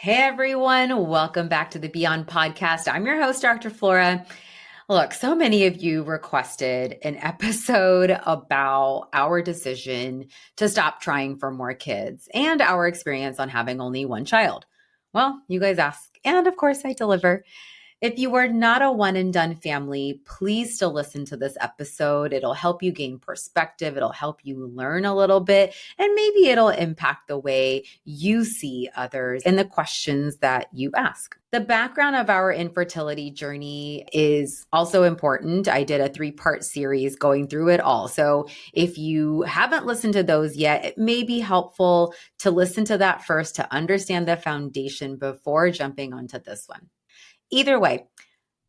Hey everyone, welcome back to the Beyond Podcast. I'm your host, Dr. Flora. Look, so many of you requested an episode about our decision to stop trying for more kids and our experience on having only one child. Well, you guys ask, and of course I deliver. If you are not a one and done family, please still listen to this episode. It'll help you gain perspective. It'll help you learn a little bit, and maybe it'll impact the way you see others and the questions that you ask. The background of our infertility journey is also important. I did a 3-part series going through it all. So if you haven't listened to those yet, it may be helpful to listen to that first to understand the foundation before jumping onto this one. Either way,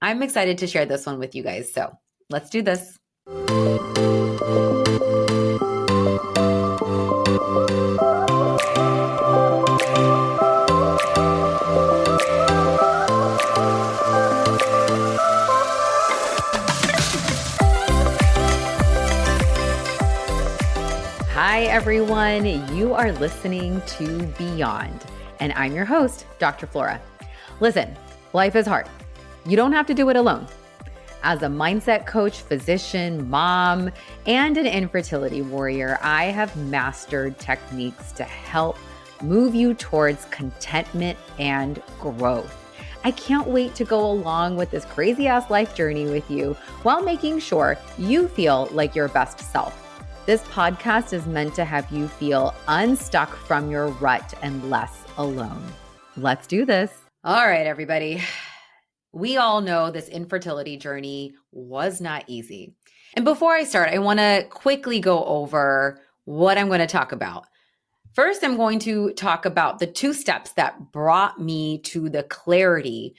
I'm excited to share this one with you guys. So let's do this. Hi, everyone. You are listening to Beyond, and I'm your host, Dr. Flora. Listen, life is hard. You don't have to do it alone. As a mindset coach, physician, mom, and an infertility warrior, I have mastered techniques to help move you towards contentment and growth. I can't wait to go along with this crazy ass life journey with you while making sure you feel like your best self. This podcast is meant to have you feel unstuck from your rut and less alone. Let's do this. All right, everybody. We all know this infertility journey was not easy. And before I start, I want to quickly go over what I'm going to talk about. First, I'm going to talk about the 2 steps that brought me to the clarity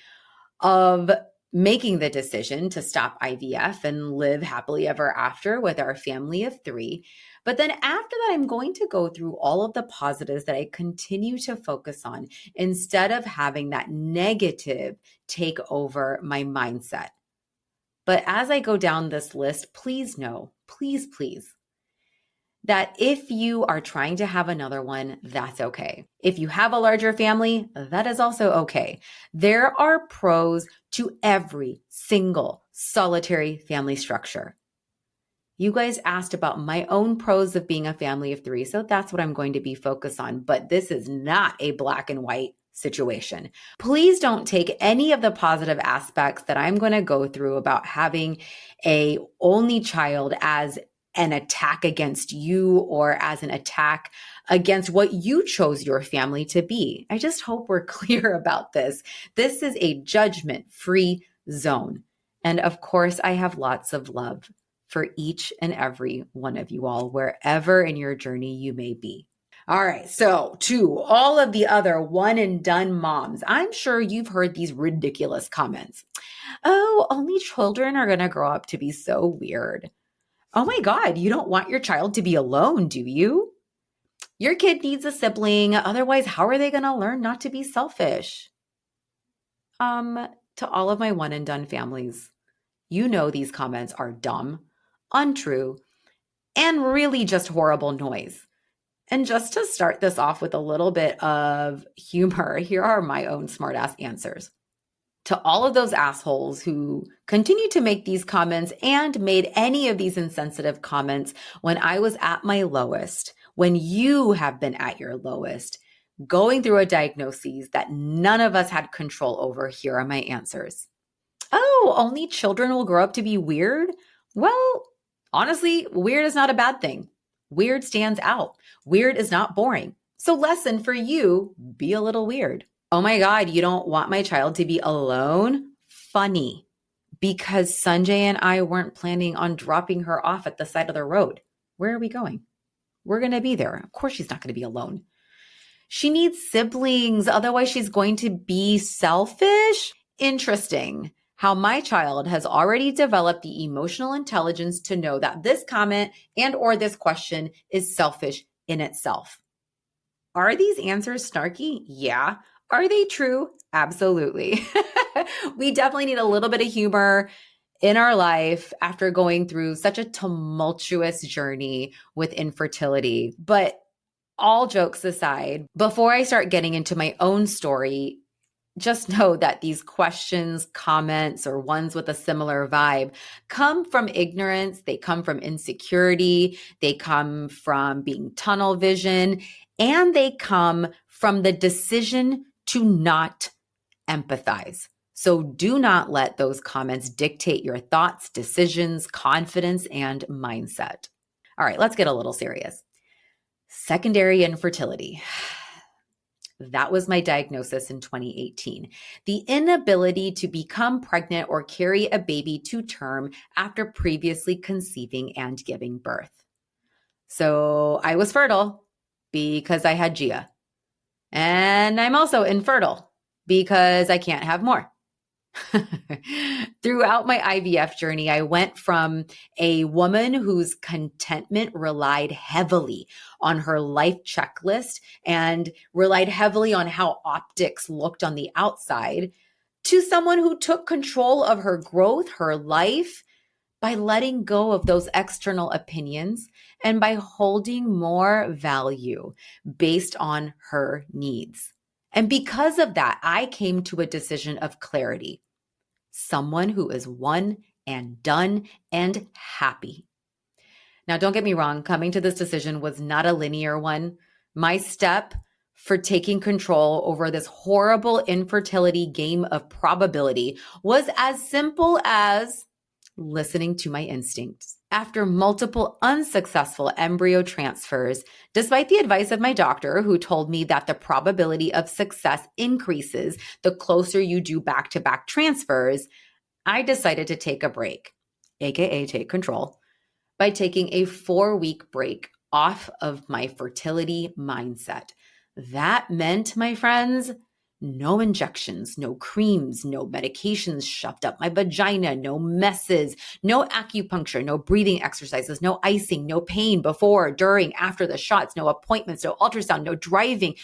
of making the decision to stop IVF and live happily ever after with our family of 3. But then after that, I'm going to go through all of the positives that I continue to focus on instead of having that negative take over my mindset. But as I go down this list, please know, please, that if you are trying to have another one, that's okay. If you have a larger family, that is also okay. There are pros to every single solitary family structure. You guys asked about my own pros of being a family of 3, so that's what I'm going to be focused on. But this is not a black and white situation. Please don't take any of the positive aspects that I'm going to go through about having a only child as an attack against you or as an attack against what you chose your family to be. I just hope we're clear about this. This is a judgment-free zone. And of course, I have lots of love for each and every one of you all, wherever in your journey you may be. All right, so to all of the other one and done moms, I'm sure you've heard these ridiculous comments. Oh, only children are going to grow up to be so weird. Oh my God, you don't want your child to be alone, do you? Your kid needs a sibling. Otherwise, how are they going to learn not to be selfish? To all of my one and done families, you know these comments are dumb, untrue, and really just horrible noise. And just to start this off with a little bit of humor, here are my own smartass answers. To all of those assholes who continue to make these comments and made any of these insensitive comments when I was at my lowest, when you have been at your lowest, going through a diagnosis that none of us had control over, here are my answers. Oh, only children will grow up to be weird? Well, honestly, weird is not a bad thing. Weird stands out. Weird is not boring. So lesson for you, be a little weird. Oh my God, you don't want my child to be alone? Funny, because Sanjay and I weren't planning on dropping her off at the side of the road. Where are we going? We're going to be there. Of course she's not going to be alone. She needs siblings, otherwise she's going to be selfish. Interesting how my child has already developed the emotional intelligence to know that this comment and or this question is selfish in itself. Are these answers snarky? Yeah. Are they true? Absolutely. We definitely need a little bit of humor in our life after going through such a tumultuous journey with infertility. But all jokes aside, before I start getting into my own story, just know that these questions, comments, or ones with a similar vibe come from ignorance. They come from insecurity. They come from being tunnel vision, and they come from the decision to not empathize. So do not let those comments dictate your thoughts, decisions, confidence, and mindset. All right, let's get a little serious. Secondary infertility. That was my diagnosis in 2018. The inability to become pregnant or carry a baby to term after previously conceiving and giving birth. So I was fertile because I had Gia. And I'm also infertile because I can't have more. Throughout my IVF journey, I went from a woman whose contentment relied heavily on her life checklist and relied heavily on how optics looked on the outside to someone who took control of her growth, her life, by letting go of those external opinions and by holding more value based on her needs. And because of that, I came to a decision of clarity. Someone who is one and done and happy. Now, don't get me wrong, coming to this decision was not a linear one. My step for taking control over this horrible infertility game of probability was as simple as listening to my instincts. After multiple unsuccessful embryo transfers, despite the advice of my doctor, who told me that the probability of success increases the closer you do back-to-back transfers, I decided to take a break, aka take control, by taking a 4-week break off of my fertility mindset. That meant, my friends, no injections, no creams, no medications shoved up my vagina, no messes, no acupuncture, no breathing exercises, no icing, no pain before, during, after the shots, no appointments, no ultrasound, no driving,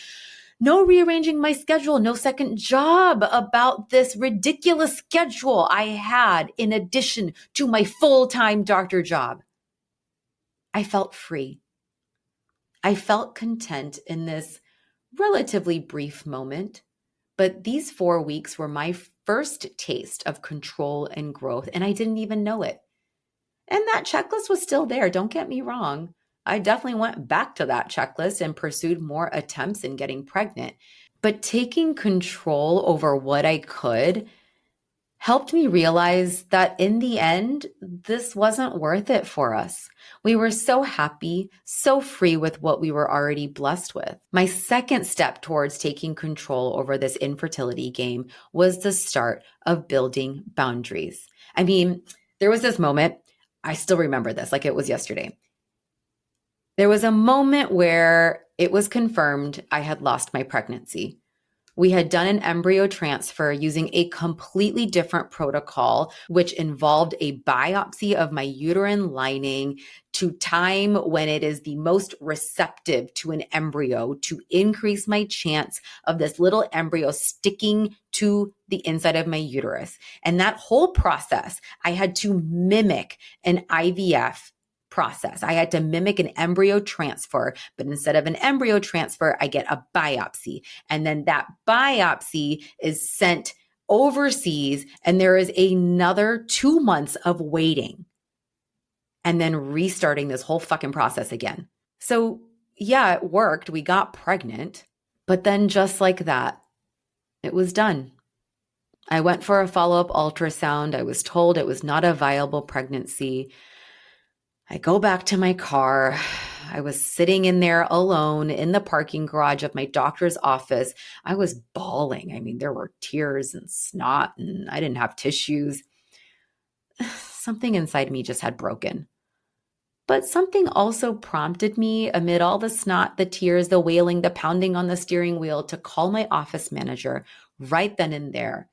no rearranging my schedule, no second job about this ridiculous schedule I had in addition to my full-time doctor job. I felt free. I felt content in this relatively brief moment. But these 4 weeks were my first taste of control and growth, and I didn't even know it. And that checklist was still there. Don't get me wrong. I definitely went back to that checklist and pursued more attempts in getting pregnant. But taking control over what I could helped me realize that in the end, this wasn't worth it for us. We were so happy, so free with what we were already blessed with. My second step towards taking control over this infertility game was the start of building boundaries. I mean, there was this moment, I still remember this like it was yesterday. There was a moment where it was confirmed I had lost my pregnancy. We had done an embryo transfer using a completely different protocol, which involved a biopsy of my uterine lining to time when it is the most receptive to an embryo to increase my chance of this little embryo sticking to the inside of my uterus. And that whole process, I had to mimic an IVF process. I had to mimic an embryo transfer, but instead of an embryo transfer, I get a biopsy. And then that biopsy is sent overseas, and there is another 2 months of waiting and then restarting this whole fucking process again. So yeah, it worked. We got pregnant, but then just like that, it was done. I went for a follow-up ultrasound. I was told it was not a viable pregnancy. I go back to my car. I was sitting in there alone in the parking garage of my doctor's office. I was bawling. I mean, there were tears and snot, and I didn't have tissues. Something inside me just had broken. But something also prompted me, amid all the snot, the tears, the wailing, the pounding on the steering wheel, to call my office manager right then and there.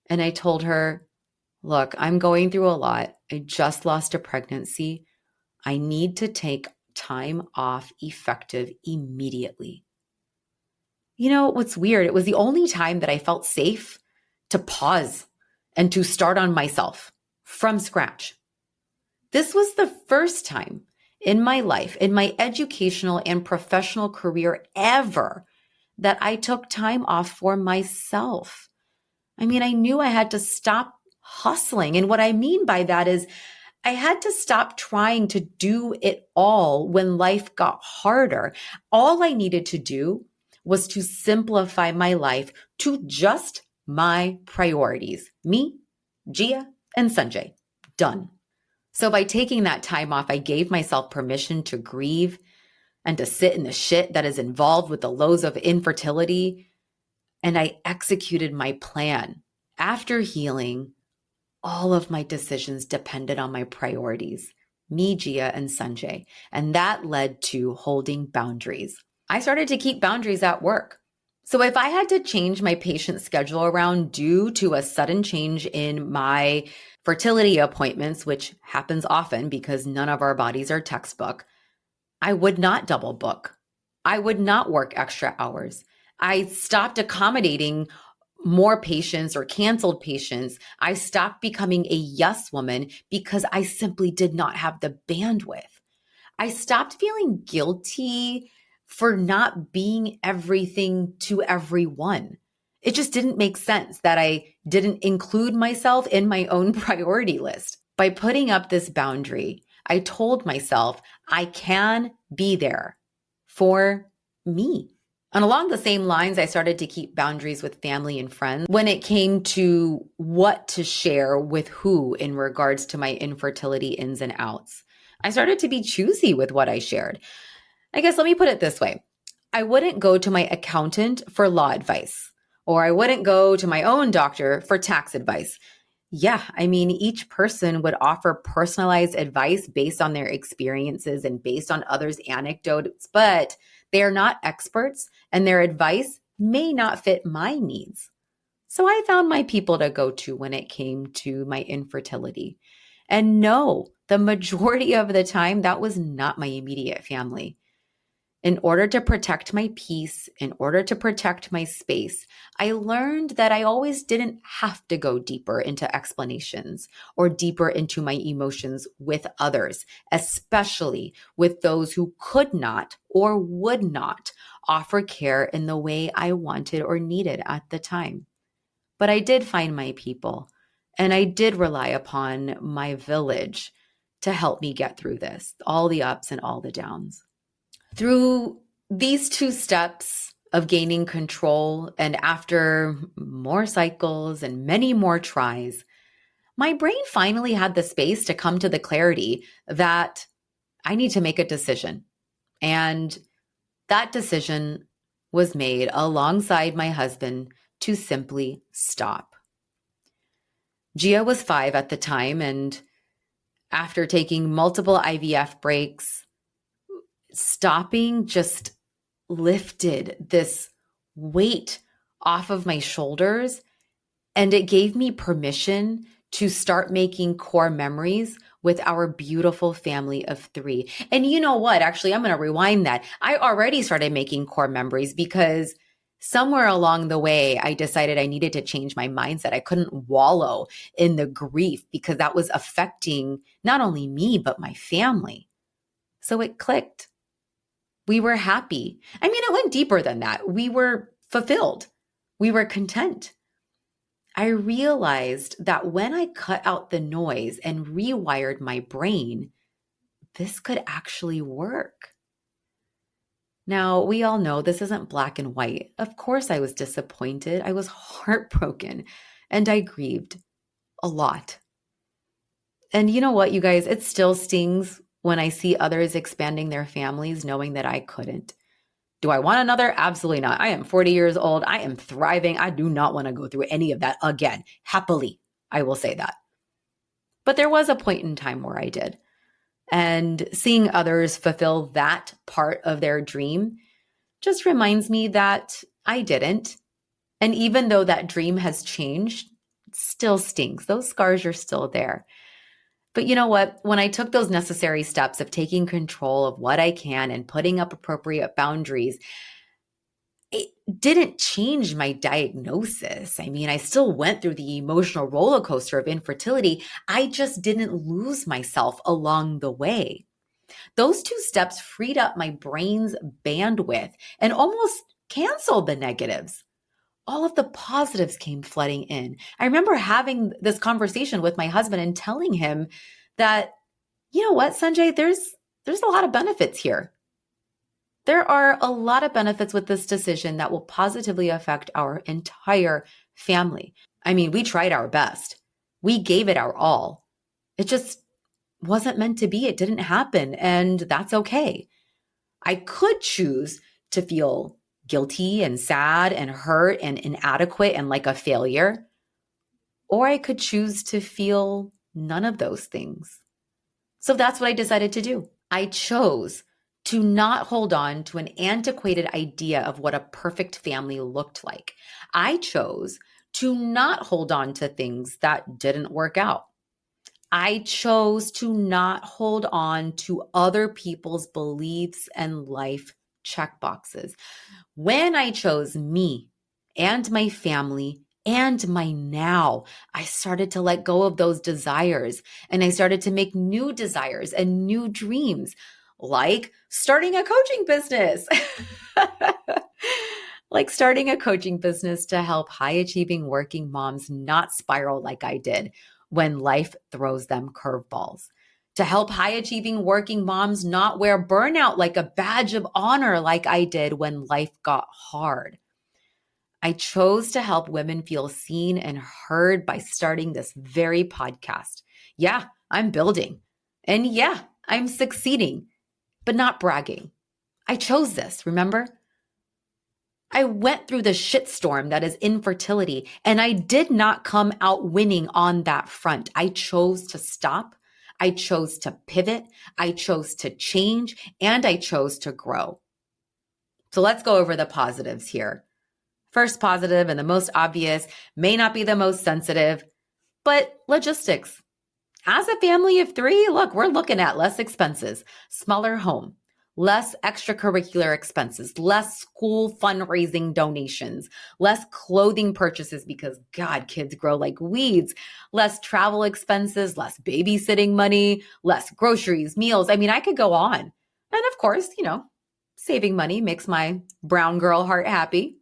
And I told her, look, I'm going through a lot. I just lost a pregnancy. I need to take time off effective immediately. You know, what's weird? It was the only time that I felt safe to pause and to start on myself from scratch. This was the first time in my life, in my educational and professional career ever, that I took time off for myself. I mean, I knew I had to stop hustling. And what I mean by that is I had to stop trying to do it all when life got harder. All I needed to do was to simplify my life to just my priorities. Me, Gia, and Sanjay. Done. So by taking that time off, I gave myself permission to grieve and to sit in the shit that is involved with the lows of infertility. And I executed my plan. After healing, all of my decisions depended on my priorities, me, Gia, and Sanjay. And that led to holding boundaries. I started to keep boundaries at work. So if I had to change my patient schedule around due to a sudden change in my fertility appointments, which happens often because none of our bodies are textbook, I would not double book. I would not work extra hours. I stopped accommodating more patients or canceled patients. I stopped becoming a yes woman because I simply did not have the bandwidth. I stopped feeling guilty for not being everything to everyone. It just didn't make sense that I didn't include myself in my own priority list. By putting up this boundary, I told myself I can be there for me. And along the same lines, I started to keep boundaries with family and friends when it came to what to share with who in regards to my infertility ins and outs. I started to be choosy with what I shared. I guess let me put it this way. I wouldn't go to my accountant for law advice, or I wouldn't go to my own doctor for tax advice. Yeah, I mean, each person would offer personalized advice based on their experiences and based on others' anecdotes, but they are not experts and their advice may not fit my needs. So I found my people to go to when it came to my infertility. And no, the majority of the time, that was not my immediate family. In order to protect my peace, in order to protect my space, I learned that I always didn't have to go deeper into explanations or deeper into my emotions with others, especially with those who could not or would not offer care in the way I wanted or needed at the time. But I did find my people, and I did rely upon my village to help me get through this, all the ups and all the downs. Through these two steps of gaining control, and after more cycles and many more tries, my brain finally had the space to come to the clarity that I need to make a decision. And that decision was made alongside my husband to simply stop. Gia was 5 at the time, and after taking multiple IVF breaks, stopping just lifted this weight off of my shoulders, and it gave me permission to start making core memories with our beautiful family of 3. And you know what? Actually, I'm going to rewind that. I already started making core memories because somewhere along the way, I decided I needed to change my mindset. I couldn't wallow in the grief because that was affecting not only me, but my family. So it clicked. We were happy. I mean, it went deeper than that. We were fulfilled. We were content. I realized that when I cut out the noise and rewired my brain, this could actually work. Now, we all know this isn't black and white. Of course, I was disappointed. I was heartbroken, and I grieved a lot. And you know what, you guys? It still stings when I see others expanding their families, knowing that I couldn't. Do I want another? Absolutely not. I am 40 years old. I am thriving. I do not want to go through any of that again. Happily, I will say that. But there was a point in time where I did. And seeing others fulfill that part of their dream just reminds me that I didn't. And even though that dream has changed, it still stings. Those scars are still there. But you know what? When I took those necessary steps of taking control of what I can and putting up appropriate boundaries, it didn't change my diagnosis. I mean, I still went through the emotional roller coaster of infertility. I just didn't lose myself along the way. Those two steps freed up my brain's bandwidth and almost canceled the negatives. All of the positives came flooding in. I remember having this conversation with my husband and telling him that, you know what, Sanjay, there's a lot of benefits here. There are a lot of benefits with this decision that will positively affect our entire family. I mean, we tried our best. We gave it our all. It just wasn't meant to be. It didn't happen, and that's okay. I could choose to feel guilty and sad and hurt and inadequate and like a failure, or I could choose to feel none of those things. So that's what I decided to do. I chose to not hold on to an antiquated idea of what a perfect family looked like. I chose to not hold on to things that didn't work out. I chose to not hold on to other people's beliefs and life checkboxes. When I chose me and my family and my now, I started to let go of those desires and I started to make new desires and new dreams, like starting a coaching business. Like starting a coaching business to help high achieving working moms not spiral like I did when life throws them curveballs. To help high achieving working moms not wear burnout like a badge of honor like I did when life got hard. I chose to help women feel seen and heard by starting this very podcast. Yeah, I'm building. And yeah, I'm succeeding, but not bragging. I chose this, remember? I went through the shitstorm that is infertility, and I did not come out winning on that front. I chose to stop. I chose to pivot. I chose to change, and I chose to grow. So let's go over the positives here. First positive, and the most obvious, may not be the most sensitive, but logistics. As a family of 3, look, we're looking at less expenses, smaller home, less extracurricular expenses, less school fundraising donations, less clothing purchases because, God, kids grow like weeds, less travel expenses, less babysitting money, less groceries, meals. I mean, I could go on. And of course, saving money makes my brown girl heart happy.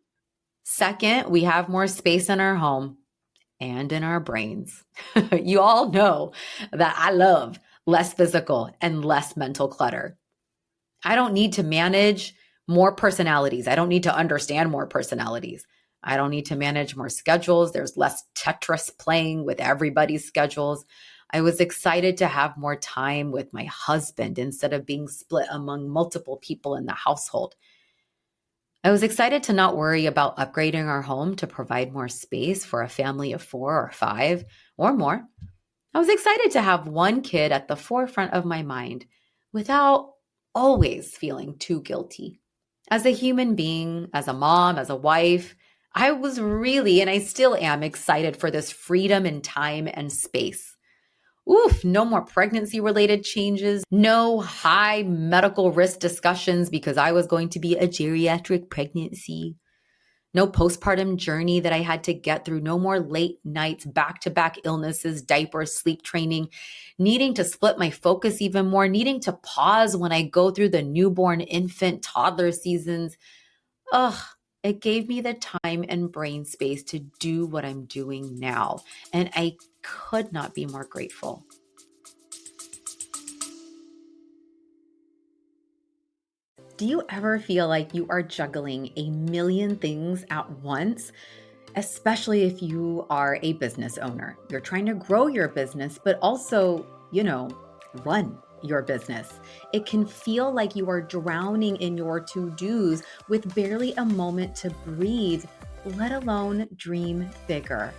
Second, we have more space in our home and in our brains. You all know that I love less physical and less mental clutter. I don't need to manage more personalities. I don't need to understand more personalities. I don't need to manage more schedules. There's less Tetris playing with everybody's schedules. I was excited to have more time with my husband instead of being split among multiple people in the household. I was excited to not worry about upgrading our home to provide more space for a family of 4 or 5 or more. I was excited to have one kid at the forefront of my mind without always feeling too guilty. As a human being, as a mom, as a wife, I was really, and I still am, excited for this freedom in time and space. Oof, no more pregnancy-related changes, no high medical risk discussions because I was going to be a geriatric pregnancy, no postpartum journey that I had to get through, no more late nights, back-to-back illnesses, diapers, sleep training, needing to split my focus even more, needing to pause when I go through the newborn, infant, toddler seasons. Ugh, it gave me the time and brain space to do what I'm doing now, and I could not be more grateful. Do you ever feel like you are juggling a million things at once? Especially if you are a business owner. You're trying to grow your business, but also, run your business. It can feel like you are drowning in your to-dos with barely a moment to breathe, let alone dream bigger.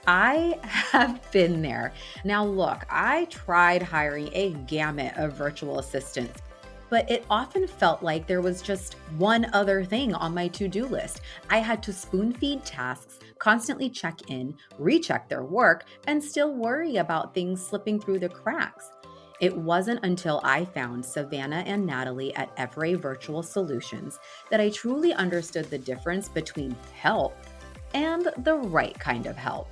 I have been there. Now look, I tried hiring a gamut of virtual assistants, but it often felt like there was just one other thing on my to-do list. I had to spoon feed tasks, constantly check in, recheck their work, and still worry about things slipping through the cracks. It wasn't until I found Savannah and Natalie at Every Virtual Solutions that I truly understood the difference between help and the right kind of help.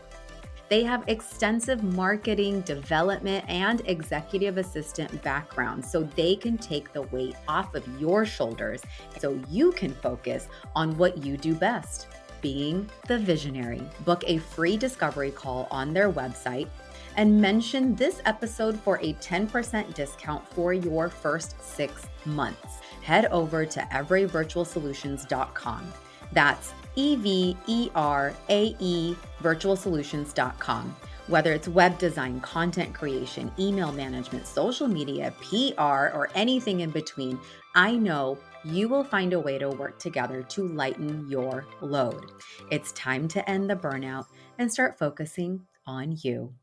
They have extensive marketing, development, and executive assistant backgrounds, so they can take the weight off of your shoulders so you can focus on what you do best, being the visionary. Book a free discovery call on their website and mention this episode for a 10% discount for your first 6 months. Head over to everyvirtualsolutions.com. That's EVERAE virtualsolutions.com. Whether it's web design, content creation, email management, social media, PR, or anything in between, I know you will find a way to work together to lighten your load. It's time to end the burnout and start focusing on you.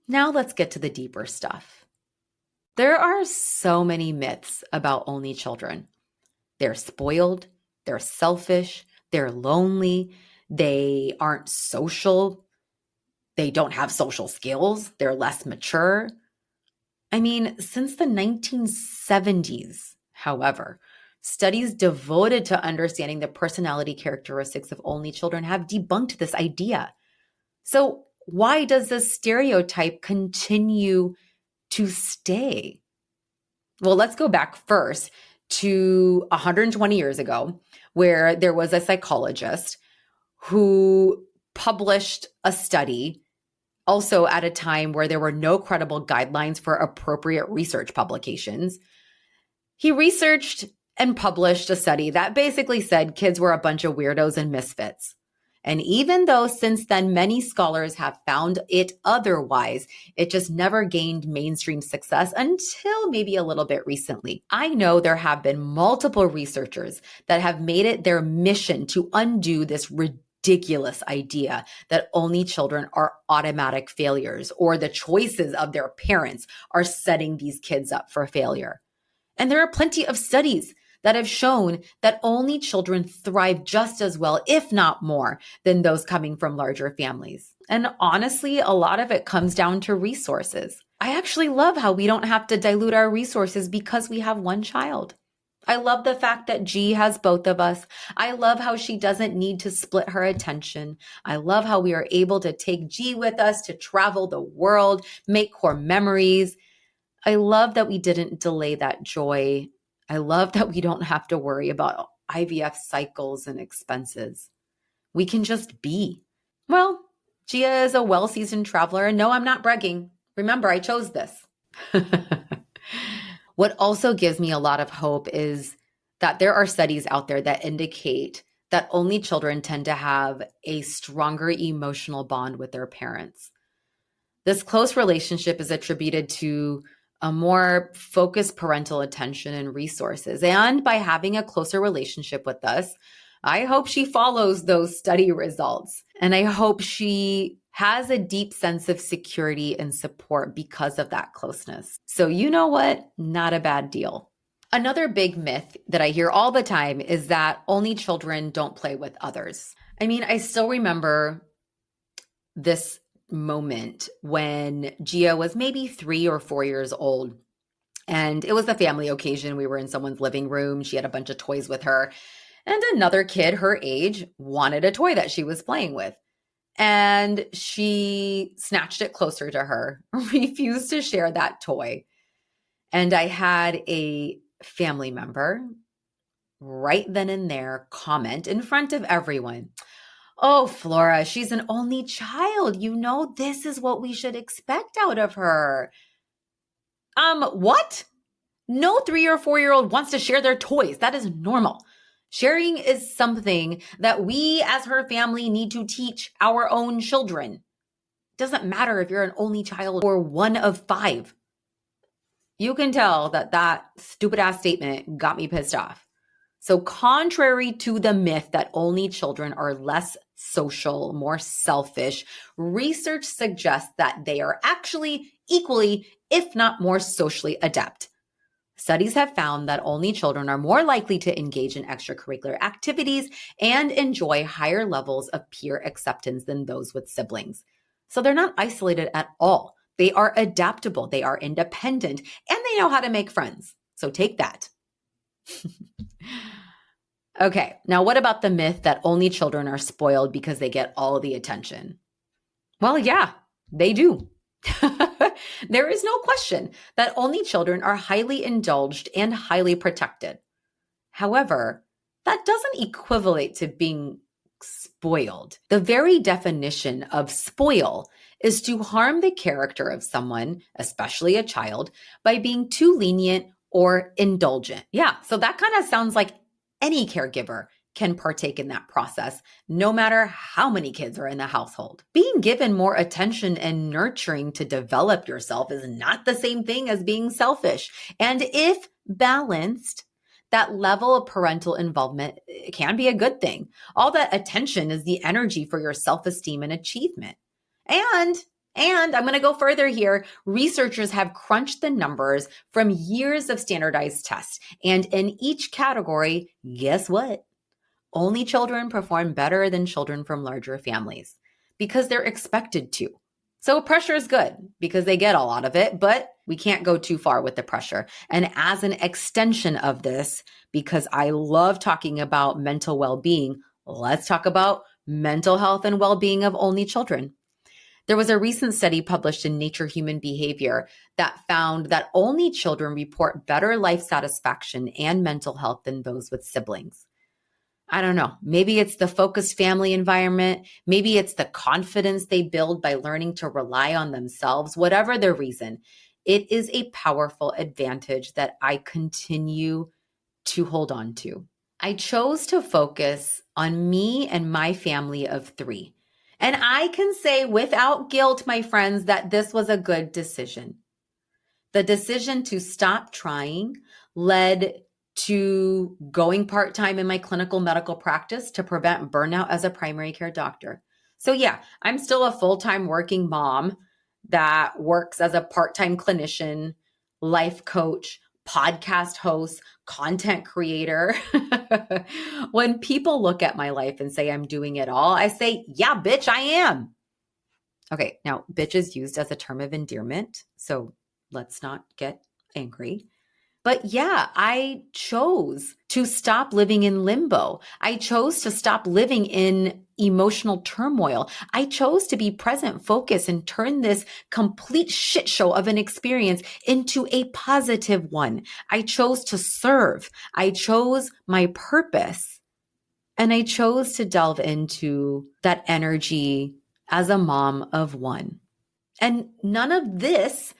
Now let's get to the deeper stuff. There are so many myths about only children. They're spoiled, they're selfish, they're lonely, they aren't social, they don't have social skills, they're less mature. I mean, since the 1970s, however, studies devoted to understanding the personality characteristics of only children have debunked this idea. So why does this stereotype continue to stay? Well, let's go back first to 120 years ago, where there was a psychologist who published a study also at a time where there were no credible guidelines for appropriate research publications. He researched and published a study that basically said kids were a bunch of weirdos and misfits. And even though since then many scholars have found it otherwise, it just never gained mainstream success until maybe a little bit recently. I know there have been multiple researchers that have made it their mission to undo this ridiculous idea that only children are automatic failures or the choices of their parents are setting these kids up for failure. And there are plenty of studies that have shown that only children thrive just as well, if not more, than those coming from larger families. And honestly, a lot of it comes down to resources. I actually love how we don't have to dilute our resources because we have one child. I love the fact that G has both of us. I love how she doesn't need to split her attention. I love how we are able to take G with us to travel the world, make core memories. I love that we didn't delay that joy. I love that we don't have to worry about IVF cycles and expenses. We can just be. Well, Gia is a well-seasoned traveler, and no, I'm not bragging. Remember, I chose this. What also gives me a lot of hope is that there are studies out there that indicate that only children tend to have a stronger emotional bond with their parents. This close relationship is attributed to a more focused parental attention and resources. And by having a closer relationship with us, I hope she follows those study results. And I hope she has a deep sense of security and support because of that closeness. So you know what? Not a bad deal. Another big myth that I hear all the time is that only children don't play with others. I mean, I still remember this moment when Gia was maybe 3 or 4 years old. And it was a family occasion. We were in someone's living room. She had a bunch of toys with her. And another kid her age wanted a toy that she was playing with. And she snatched it closer to her, refused to share that toy. And I had a family member right then and there comment in front of everyone, "Oh, Flora, she's an only child. You know, this is what we should expect out of her." What? No 3 or 4-year-old wants to share their toys. That is normal. Sharing is something that we as her family need to teach our own children. It doesn't matter if you're an only child or one of 5. You can tell that that stupid ass statement got me pissed off. So contrary to the myth that only children are less social, more selfish, research suggests that they are actually equally, if not more socially adept. Studies have found that only children are more likely to engage in extracurricular activities and enjoy higher levels of peer acceptance than those with siblings. So they're not isolated at all. They are adaptable, they are independent, and they know how to make friends. So take that. Okay, now what about the myth that only children are spoiled because they get all the attention? Well, yeah, they do. There is no question that only children are highly indulged and highly protected. However, that doesn't equivalent to being spoiled. The very definition of spoil is to harm the character of someone, especially a child, by being too lenient or indulgent. Yeah, so that kind of sounds like any caregiver can partake in that process, no matter how many kids are in the household. Being given more attention and nurturing to develop yourself is not the same thing as being selfish. And if balanced, that level of parental involvement can be a good thing. All that attention is the energy for your self-esteem and achievement. And I'm going to go further here. Researchers have crunched the numbers from years of standardized tests. And in each category, guess what? Only children perform better than children from larger families because they're expected to. So pressure is good because they get a lot of it, but we can't go too far with the pressure. And as an extension of this, because I love talking about mental well-being, let's talk about mental health and well-being of only children. There was a recent study published in Nature Human Behavior that found that only children report better life satisfaction and mental health than those with siblings. I don't know. Maybe it's the focused family environment. Maybe it's the confidence they build by learning to rely on themselves. Whatever the reason, it is a powerful advantage that I continue to hold on to. I chose to focus on me and my family of 3. And I can say without guilt, my friends, that this was a good decision. The decision to stop trying led to going part-time in my clinical medical practice to prevent burnout as a primary care doctor. So yeah, I'm still a full-time working mom that works as a part-time clinician, life coach, podcast host, content creator. When people look at my life and say I'm doing it all, I say, yeah, bitch, I am. Okay, now bitch is used as a term of endearment, so let's not get angry. But yeah, I chose to stop living in limbo. I chose to stop living in emotional turmoil. I chose to be present, focused, and turn this complete shit show of an experience into a positive one. I chose to serve. I chose my purpose. And I chose to delve into that energy as a mom of 1. And none of this,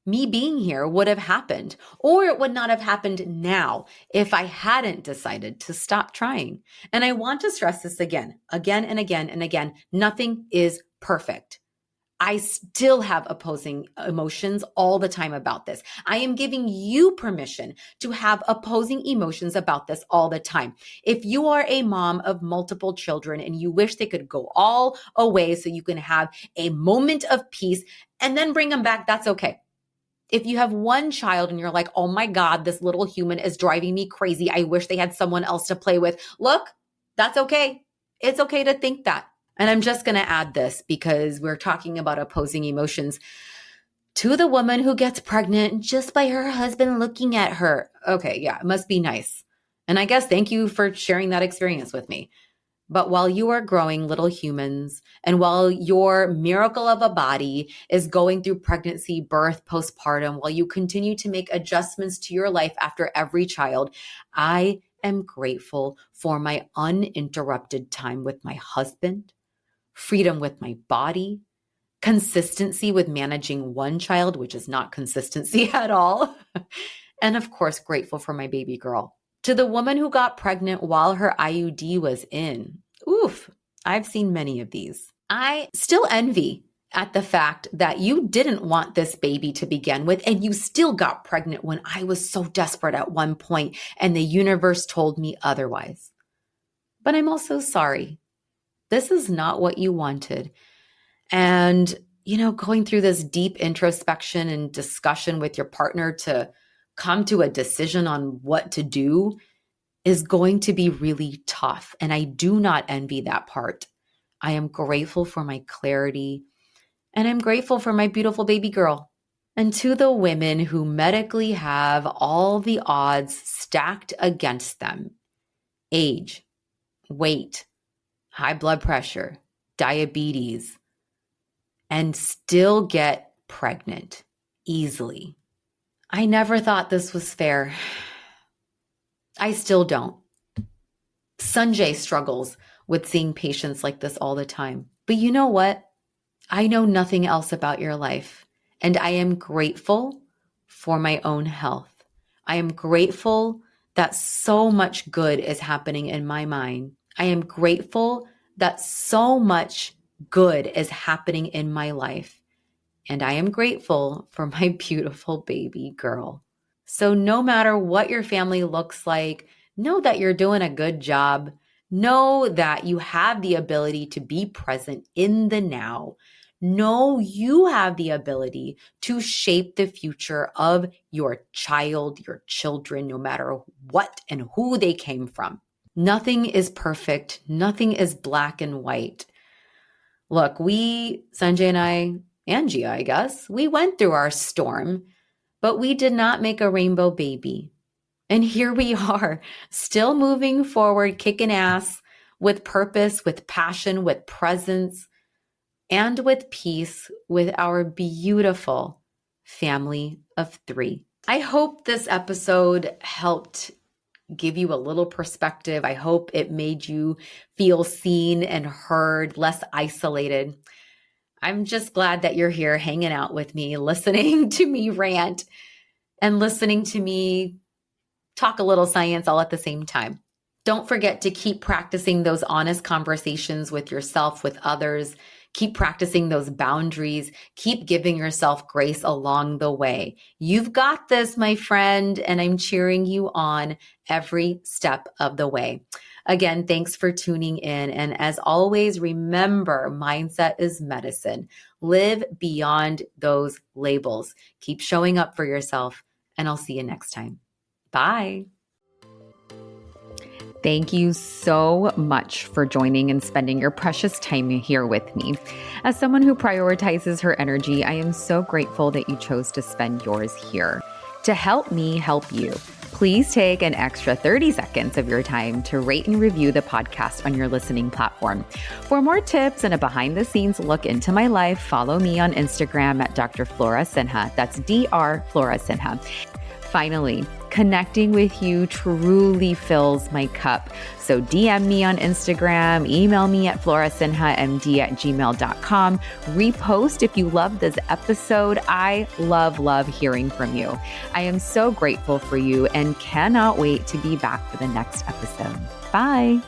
me being here, would have happened, or it would not have happened now if I hadn't decided to stop trying. And I want to stress this again and again and again. Nothing is perfect. I still have opposing emotions all the time about this. I am giving you permission to have opposing emotions about this all the time. If you are a mom of multiple children and you wish they could go all away so you can have a moment of peace and then bring them back, that's okay. If you have one child and you're like, oh my God, this little human is driving me crazy, I wish they had someone else to play with. Look, that's okay. It's okay to think that. And I'm just going to add this because we're talking about opposing emotions. To the woman who gets pregnant just by her husband looking at her. Okay, yeah, it must be nice. And I guess thank you for sharing that experience with me. But while you are growing, little humans, and while your miracle of a body is going through pregnancy, birth, postpartum, while you continue to make adjustments to your life after every child, I am grateful for my uninterrupted time with my husband, freedom with my body, consistency with managing one child, which is not consistency at all, and of course, grateful for my baby girl. To the woman who got pregnant while her IUD was in. Oof, I've seen many of these. I still envy at the fact that you didn't want this baby to begin with, and you still got pregnant when I was so desperate at one point, and the universe told me otherwise. But I'm also sorry. This is not what you wanted. And, going through this deep introspection and discussion with your partner to come to a decision on what to do is going to be really tough. And I do not envy that part. I am grateful for my clarity, and I'm grateful for my beautiful baby girl. And to the women who medically have all the odds stacked against them, age, weight, high blood pressure, diabetes, and still get pregnant easily. I never thought this was fair. I still don't. Sanjay struggles with seeing patients like this all the time. But you know what? I know nothing else about your life, and I am grateful for my own health. I am grateful that so much good is happening in my mind. I am grateful that so much good is happening in my life. And I am grateful for my beautiful baby girl. So no matter what your family looks like, know that you're doing a good job. Know that you have the ability to be present in the now. Know you have the ability to shape the future of your child, your children, no matter what and who they came from. Nothing is perfect. Nothing is black and white. Look, Sanjay and I, and Gia, I guess, we went through our storm, but we did not make a rainbow baby. And here we are, still moving forward, kicking ass with purpose, with passion, with presence, and with peace with our beautiful family of 3. I hope this episode helped give you a little perspective. I hope it made you feel seen and heard, less isolated. I'm just glad that you're here hanging out with me, listening to me rant and listening to me talk a little science all at the same time. Don't forget to keep practicing those honest conversations with yourself, with others. Keep practicing those boundaries. Keep giving yourself grace along the way. You've got this, my friend, and I'm cheering you on every step of the way. Again, thanks for tuning in. And as always, remember, mindset is medicine. Live beyond those labels. Keep showing up for yourself, and I'll see you next time. Bye. Thank you so much for joining and spending your precious time here with me. As someone who prioritizes her energy, I am so grateful that you chose to spend yours here. To help me help you, please take an extra 30 seconds of your time to rate and review the podcast on your listening platform. For more tips and a behind-the-scenes look into my life, follow me on Instagram at Dr. Flora Sinha. That's Dr. Flora Sinha. Finally, connecting with you truly fills my cup. So DM me on Instagram, email me at florasinhamd@gmail.com, repost if you love this episode. I love hearing from you. I am so grateful for you and cannot wait to be back for the next episode. Bye.